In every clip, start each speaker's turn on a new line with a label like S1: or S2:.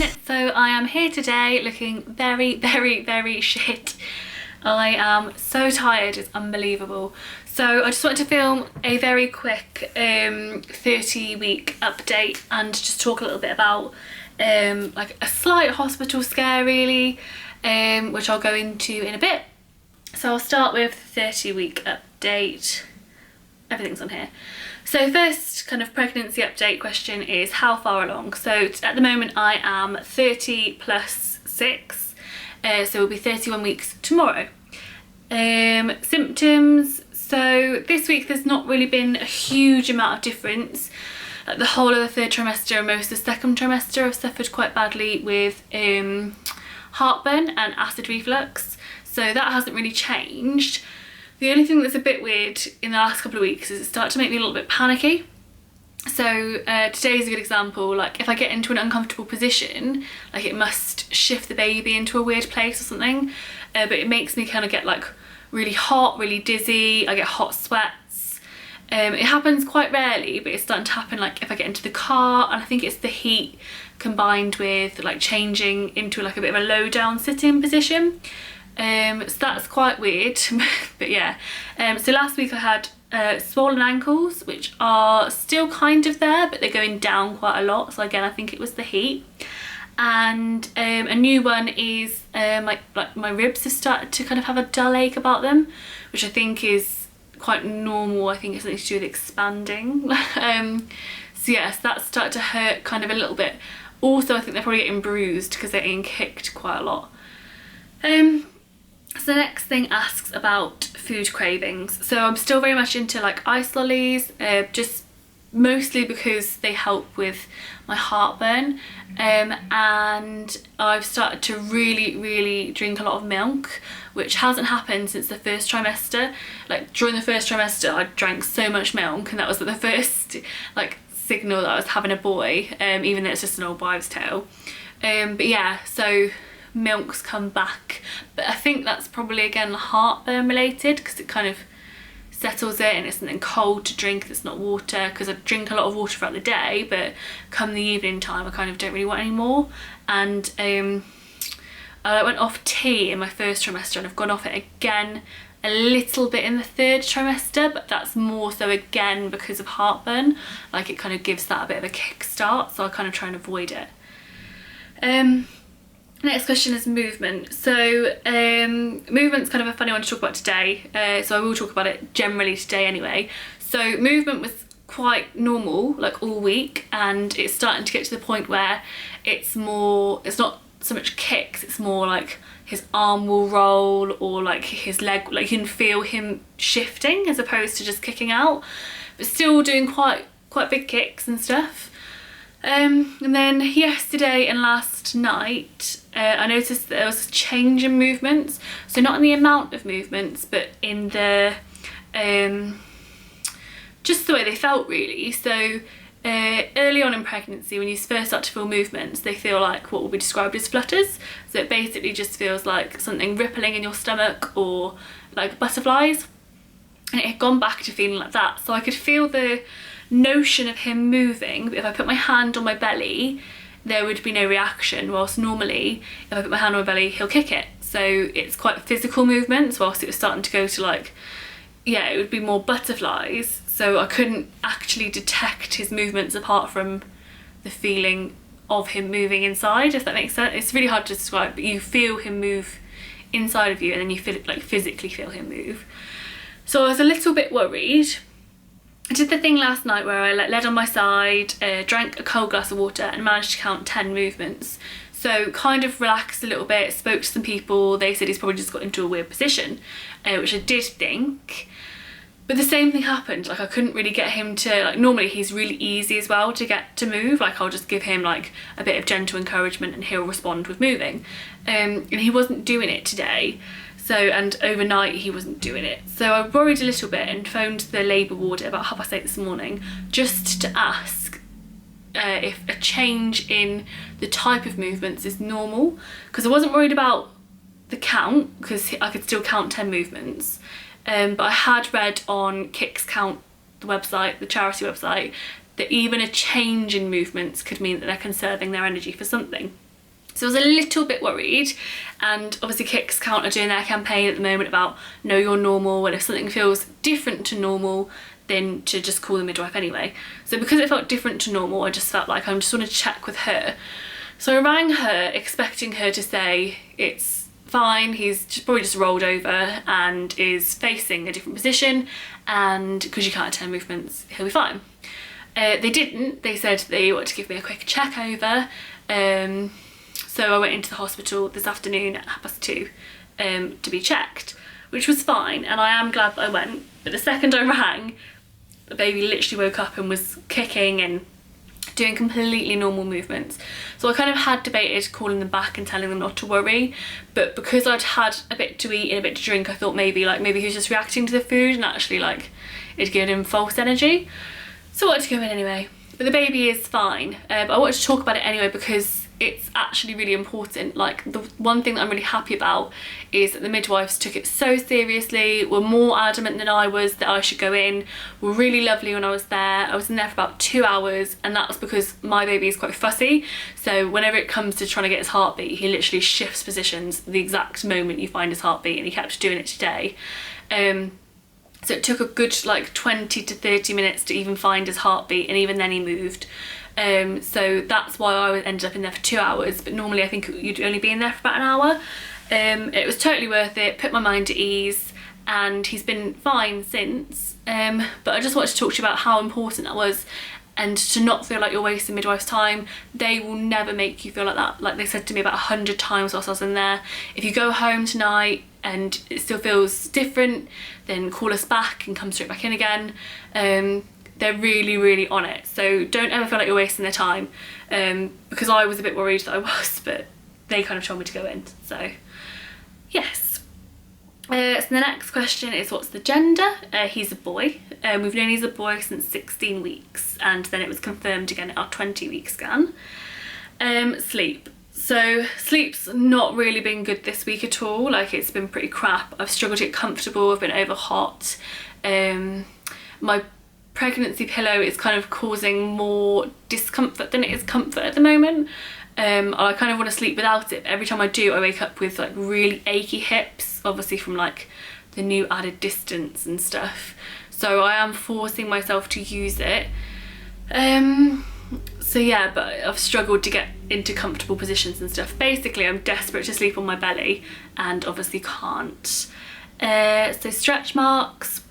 S1: everyone, so I am here today looking very shit. I am so tired, it's unbelievable. So I just wanted to film a very quick 30-week update and just talk a little bit about like a slight hospital scare really, which I'll go into in a bit. So I'll start with the 30-week update. Everything's on here. So first kind of pregnancy update question is how far along. So at the moment I am 30 plus 6, so it'll be 31 weeks tomorrow. Symptoms, so this week there's not really been a huge amount of difference. Like the whole of the third trimester and most of the second trimester I've suffered quite badly with heartburn and acid reflux, so that hasn't really changed. The only thing that's a bit weird in the last couple of weeks is it started to make me a little bit panicky. So today's a good example. Like if I get into an uncomfortable position, like it must shift the baby into a weird place or something, but it makes me kind of get like really hot, really dizzy. I get hot sweats. It happens quite rarely, but it's starting to happen like if I get into the car, and I think it's the heat combined with like changing into like a bit of a low down sitting position. So that's quite weird. But yeah, so last week I had swollen ankles, which are still kind of there, but they're going down quite a lot. So again, I think it was the heat. And a new one is like my ribs have started to kind of have a dull ache about them, which I think is quite normal. I think it's something to do with expanding. So yes, that's started to hurt kind of a little bit. Also, I think they're probably getting bruised because they're getting kicked quite a lot. So the next thing asks about food cravings. So I'm still very much into like ice lollies, just mostly because they help with my heartburn, and I've started to really drink a lot of milk, which hasn't happened since the first trimester. Like during the first trimester I drank so much milk, and that was the first like signal that I was having a boy, even though it's just an old wives' tale. But yeah, so milk's come back, but I think that's probably again heartburn related because it kind of settles it and it's something cold to drink that's not water, because I drink a lot of water throughout the day, but come the evening time I kind of don't really want any more. And I went off tea in my first trimester and I've gone off it again a little bit in the third trimester, but that's more so again because of heartburn. Like it kind of gives that a bit of a kickstart, so I kind of try and avoid it. Next question is movement. So movement's kind of a funny one to talk about today, so I will talk about it generally today anyway. So movement was quite normal like all week, and it's starting to get to the point where it's not so much kicks, it's more like his arm will roll or like his leg, like you can feel him shifting as opposed to just kicking out, but still doing quite big kicks and stuff. And then yesterday and last night I noticed that there was a change in movements, so not in the amount of movements but in the just the way they felt really. So early on in pregnancy, when you first start to feel movements, they feel like what will be described as flutters. So it basically just feels like something rippling in your stomach or like butterflies, and it had gone back to feeling like that. So I could feel the notion of him moving, but if I put my hand on my belly there would be no reaction, whilst normally if I put my hand on my belly he'll kick it. So it's quite physical movements, whilst it was starting to go to like, yeah, it would be more butterflies. So I couldn't actually detect his movements apart from the feeling of him moving inside, if that makes sense. It's really hard to describe, but you feel him move inside of you and then you feel it, like physically feel him move. So I was a little bit worried. I did the thing last night where I led on my side, drank a cold glass of water and managed to count 10 movements. So kind of relaxed a little bit, spoke to some people, they said he's probably just got into a weird position, which I did think. But the same thing happened, like I couldn't really get him to, like normally he's really easy as well to get to move, like I'll just give him like a bit of gentle encouragement and he'll respond with moving. And he wasn't doing it today. So, and overnight he wasn't doing it. So I worried a little bit and phoned the labour ward at about 8:30 this morning just to ask if a change in the type of movements is normal, because I wasn't worried about the count because I could still count 10 movements, but I had read on Kicks Count, the website, the charity website, that even a change in movements could mean that they're conserving their energy for something. So I was a little bit worried, and obviously Kicks Count are doing their campaign at the moment about know your normal, and if something feels different to normal, then to just call the midwife anyway. So because it felt different to normal, I just felt like I just want to check with her. So I rang her expecting her to say it's fine, he's probably just rolled over and is facing a different position, and because you can't attend movements, he'll be fine. They didn't. They said they wanted to give me a quick check over. So I went into the hospital this afternoon at 2:30 to be checked, which was fine, and I am glad that I went. But the second I rang, the baby literally woke up and was kicking and doing completely normal movements. So I kind of had debated calling them back and telling them not to worry, but because I'd had a bit to eat and a bit to drink, I thought maybe he was just reacting to the food and actually like it'd given him false energy. So I wanted to go in anyway. But the baby is fine, but I wanted to talk about it anyway because it's actually really important. Like, the one thing that I'm really happy about is that the midwives took it so seriously, were more adamant than I was that I should go in, were really lovely when I was there. I was in there for about 2 hours, and that was because my baby is quite fussy, so whenever it comes to trying to get his heartbeat, he literally shifts positions the exact moment you find his heartbeat, and he kept doing it today. So it took a good like 20 to 30 minutes to even find his heartbeat, and even then he moved. So that's why I ended up in there for 2 hours, but normally I think you'd only be in there for about an hour. It was totally worth it, put my mind at ease, and he's been fine since. But I just wanted to talk to you about how important that was, and to not feel like you're wasting midwife's time. They will never make you feel like that. Like they said to me about 100 times whilst I was in there, if you go home tonight and it still feels different, then call us back and come straight back in again. They're really, really on it. So don't ever feel like you're wasting their time, because I was a bit worried that I was, but they kind of told me to go in. So yes. So the next question is, what's the gender? He's a boy. We've known he's a boy since 16 weeks, and then it was confirmed again at our 20-week scan. Sleep. So sleep's not really been good this week at all. Like, it's been pretty crap. I've struggled to get comfortable. I've been over hot. My pregnancy pillow is kind of causing more discomfort than it is comfort at the moment. I kind of want to sleep without it. Every time I do, I wake up with like really achy hips, obviously from like the new added distance and stuff. So I am forcing myself to use it. So yeah, but I've struggled to get into comfortable positions and stuff. Basically, I'm desperate to sleep on my belly and obviously can't. So stretch marks,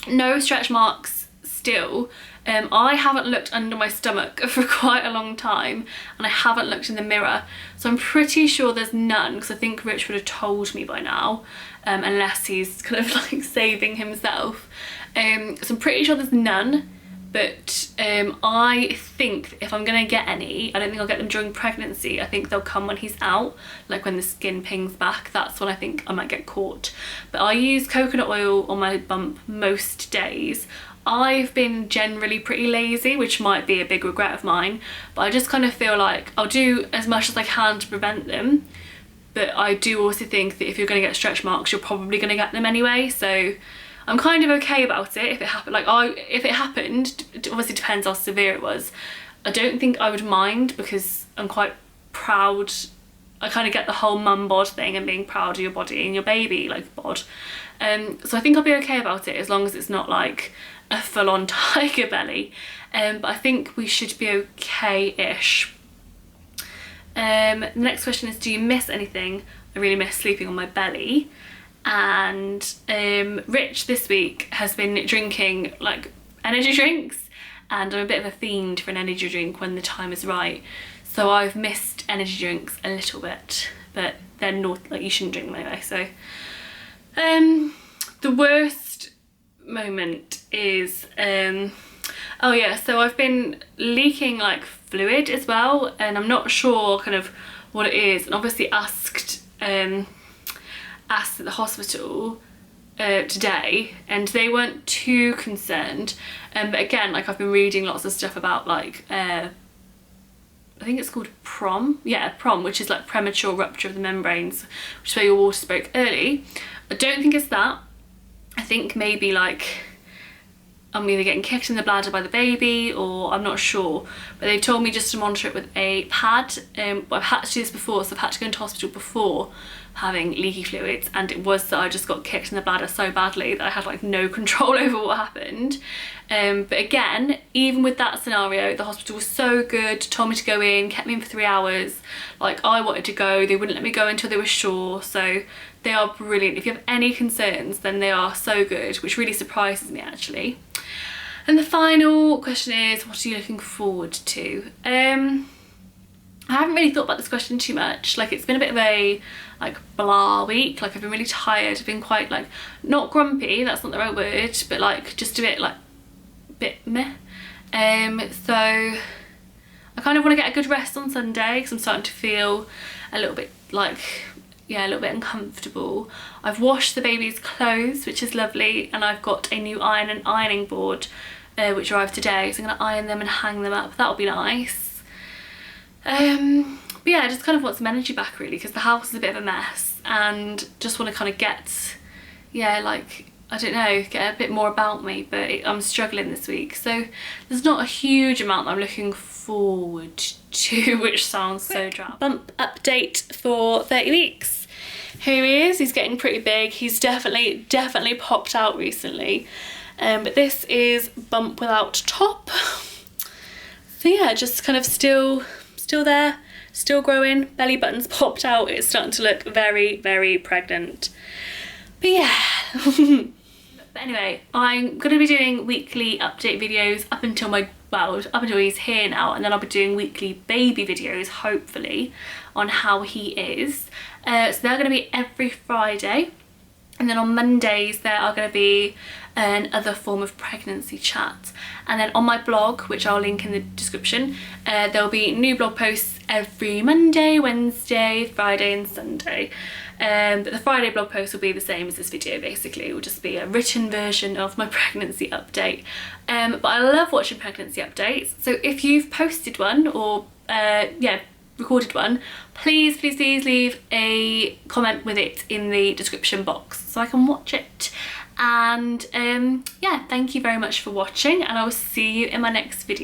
S1: no stretch marks still. I haven't looked under my stomach for quite a long time, and I haven't looked in the mirror, so I'm pretty sure there's none, because I think Rich would have told me by now, unless he's kind of like saving himself. So I'm pretty sure there's none, but I think if I'm gonna get any, I don't think I'll get them during pregnancy. I think they'll come when he's out, like when the skin pings back. That's when I think I might get caught. But I use coconut oil on my bump most days. I've been generally pretty lazy, which might be a big regret of mine, but I just kind of feel like I'll do as much as I can to prevent them. But I do also think that if you're going to get stretch marks, you're probably going to get them anyway. So I'm kind of okay about it if it happened. If it happened, it obviously depends how severe it was. I don't think I would mind, because I'm quite proud. I kind of get the whole mum bod thing and being proud of your body and your baby, like bod. So I think I'll be okay about it, as long as it's not like a full-on tiger belly. But I think we should be okay-ish. The next question is, do you miss anything? I really miss sleeping on my belly. And Rich this week has been drinking like energy drinks, and I'm a bit of a fiend for an energy drink when the time is right. So I've missed energy drinks a little bit, but they're not, like, you shouldn't drink them anyway. So the worst moment is oh yeah, so I've been leaking like fluid as well, and I'm not sure kind of what it is, and obviously asked at the hospital today, and they weren't too concerned, but again, like, I've been reading lots of stuff about like I think it's called PROM, which is like premature rupture of the membranes, which is where your water broke early. I don't think it's that. I think maybe like, I'm either getting kicked in the bladder by the baby, or I'm not sure, but they've told me just to monitor it with a pad. I've had to do this before, so I've had to go into hospital before having leaky fluids, and it was that I just got kicked in the bladder so badly that I had like no control over what happened. But again, even with that scenario, the hospital was so good, told me to go in, kept me in for 3 hours. Like, I wanted to go, they wouldn't let me go until they were sure, so they are brilliant. If you have any concerns, then they are so good, which really surprises me actually. And the final question is, what are you looking forward to? I haven't really thought about this question too much. Like, it's been a bit of a like blah week. Like, I've been really tired. I've been quite like, not grumpy, that's not the right word, but like just a bit like, bit meh. So I kind of want to get a good rest on Sunday because I'm starting to feel a little bit like, yeah, a little bit uncomfortable. I've washed the baby's clothes, which is lovely, and I've got a new iron and ironing board which arrived today, so I'm going to iron them and hang them up. That'll be nice. But yeah, I just kind of want some energy back really, because the house is a bit of a mess, and just want to kind of get, yeah, like, I don't know, get a bit more about me, but I'm struggling this week, so there's not a huge amount that I'm looking forward to, which sounds so drab. Bump update for 30 weeks. Here he is, he's getting pretty big. He's definitely popped out recently. But this is bump without top. So yeah, just kind of still there, still growing, belly button's popped out. It's starting to look very, very pregnant. But yeah. But anyway, I'm going to be doing weekly update videos up until he's here now, and then I'll be doing weekly baby videos, hopefully, on how he is. So they're going to be every Friday, and then on Mondays there are going to be another form of pregnancy chat. And then on my blog, which I'll link in the description, there'll be new blog posts every Monday, Wednesday, Friday and Sunday. But the Friday blog post will be the same as this video basically. It will just be a written version of my pregnancy update. But I love watching pregnancy updates, so if you've posted one or recorded one, please leave a comment with it in the description box so I can watch it. And yeah, thank you very much for watching, and I will see you in my next video.